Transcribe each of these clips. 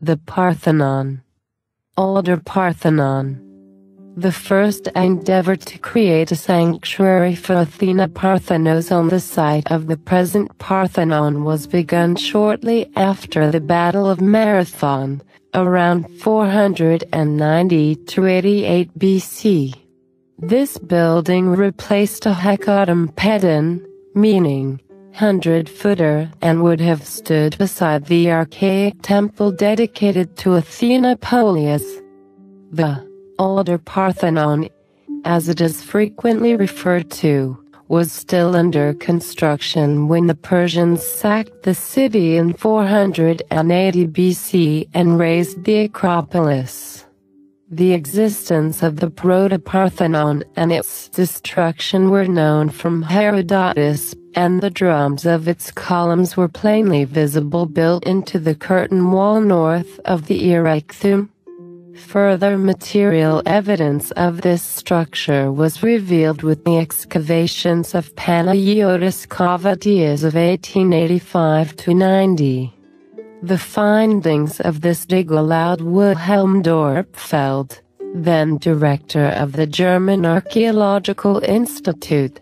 The Parthenon. Older Parthenon. The first endeavor to create a sanctuary for Athena Parthenos on the site of the present Parthenon was begun shortly after the Battle of Marathon, around 490–88 BC. This building replaced a hecatomedon, meaning 100-footer, and would have stood beside the archaic temple dedicated to Athena Polias. The older Parthenon, as it is frequently referred to, was still under construction when the Persians sacked the city in 480 BC and razed the Acropolis. The existence of the Proto-Parthenon and its destruction were known from Herodotus, and the drums of its columns were plainly visible built into the curtain wall north of the Erechthum. Further material evidence of this structure was revealed with the excavations of Panagiotis Kavatias of 1885–90. The findings of this dig allowed Wilhelm Dorpfeld, then director of the German Archaeological Institute,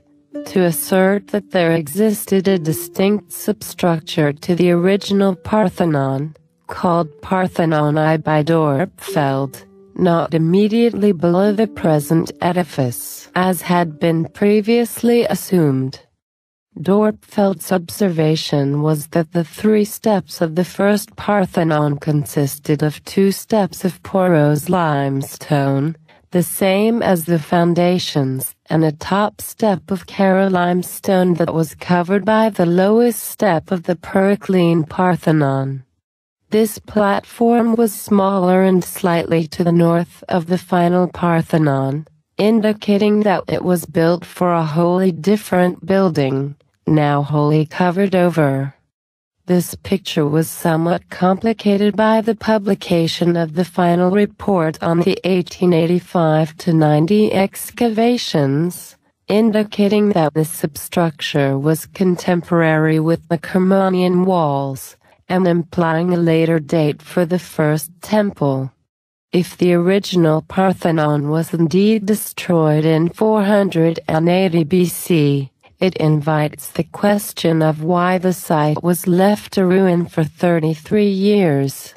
to assert that there existed a distinct substructure to the original Parthenon, called Parthenon I by Dorpfeld, not immediately below the present edifice, as had been previously assumed. Dorpfeld's observation was that the 3 steps of the first Parthenon consisted of 2 steps of porous limestone, the same as the foundations, and a top step of Kara limestone that was covered by the lowest step of the Periclean Parthenon. This platform was smaller and slightly to the north of the final Parthenon, indicating that it was built for a wholly different building, now wholly covered over. This picture was somewhat complicated by the publication of the final report on the 1885–90 excavations, indicating that the substructure was contemporary with the Kermonian walls, and implying a later date for the first temple. If the original Parthenon was indeed destroyed in 480 BC, it invites the question of why the site was left a ruin for 33 years.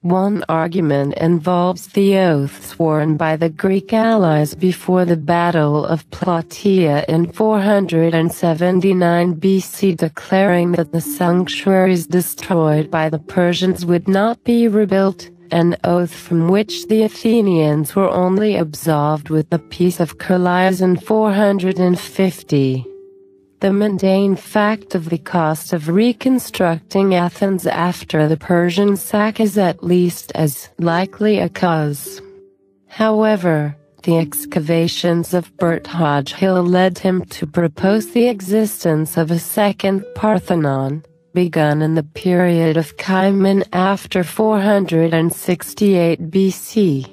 One argument involves the oath sworn by the Greek allies before the Battle of Plataea in 479 BC, declaring that the sanctuaries destroyed by the Persians would not be rebuilt, an oath from which the Athenians were only absolved with the Peace of Calais in 450. The mundane fact of the cost of reconstructing Athens after the Persian sack is at least as likely a cause. However, the excavations of Berthaj Hill led him to propose the existence of a second Parthenon, begun in the period of Cimon after 468 BC.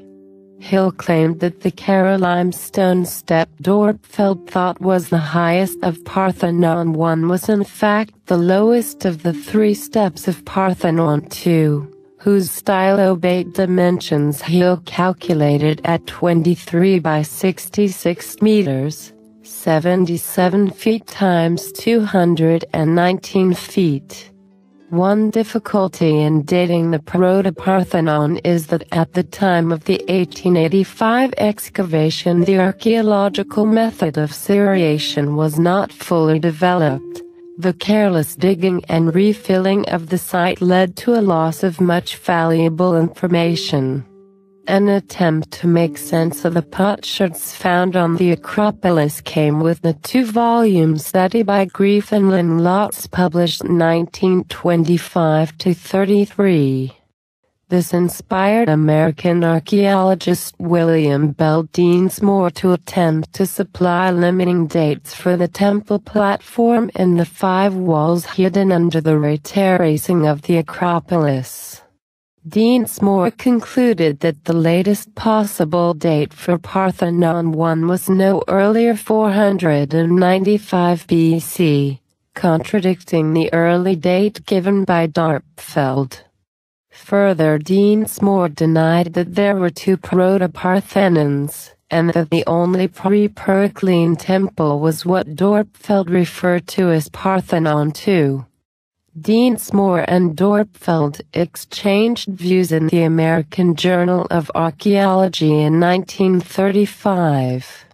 Hill claimed that the Kara limestone step Dorpfeld thought was the highest of Parthenon I was in fact the lowest of the 3 steps of Parthenon II, whose stylobate dimensions Hill calculated at 23 by 66 meters, 77 feet times 219 feet. One difficulty in dating the Proto-Parthenon is that at the time of the 1885 excavation the archaeological method of seriation was not fully developed. The careless digging and refilling of the site led to a loss of much valuable information. An attempt to make sense of the potsherds found on the Acropolis came with the 2-volume study by Griefenland Lotz published in 1925–33. This inspired American archaeologist William Bell Deansmore to attempt to supply limiting dates for the temple platform in the 5 walls hidden under the terracing of the Acropolis. Deansmore concluded that the latest possible date for Parthenon I was no earlier 495 BC, contradicting the early date given by Dorpfeld. Further, Deansmore denied that there were two proto-Parthenons, and that the only pre-Periclean temple was what Dörpfeld referred to as Parthenon II. Deansmore and Dörpfeld exchanged views in the American Journal of Archaeology in 1935.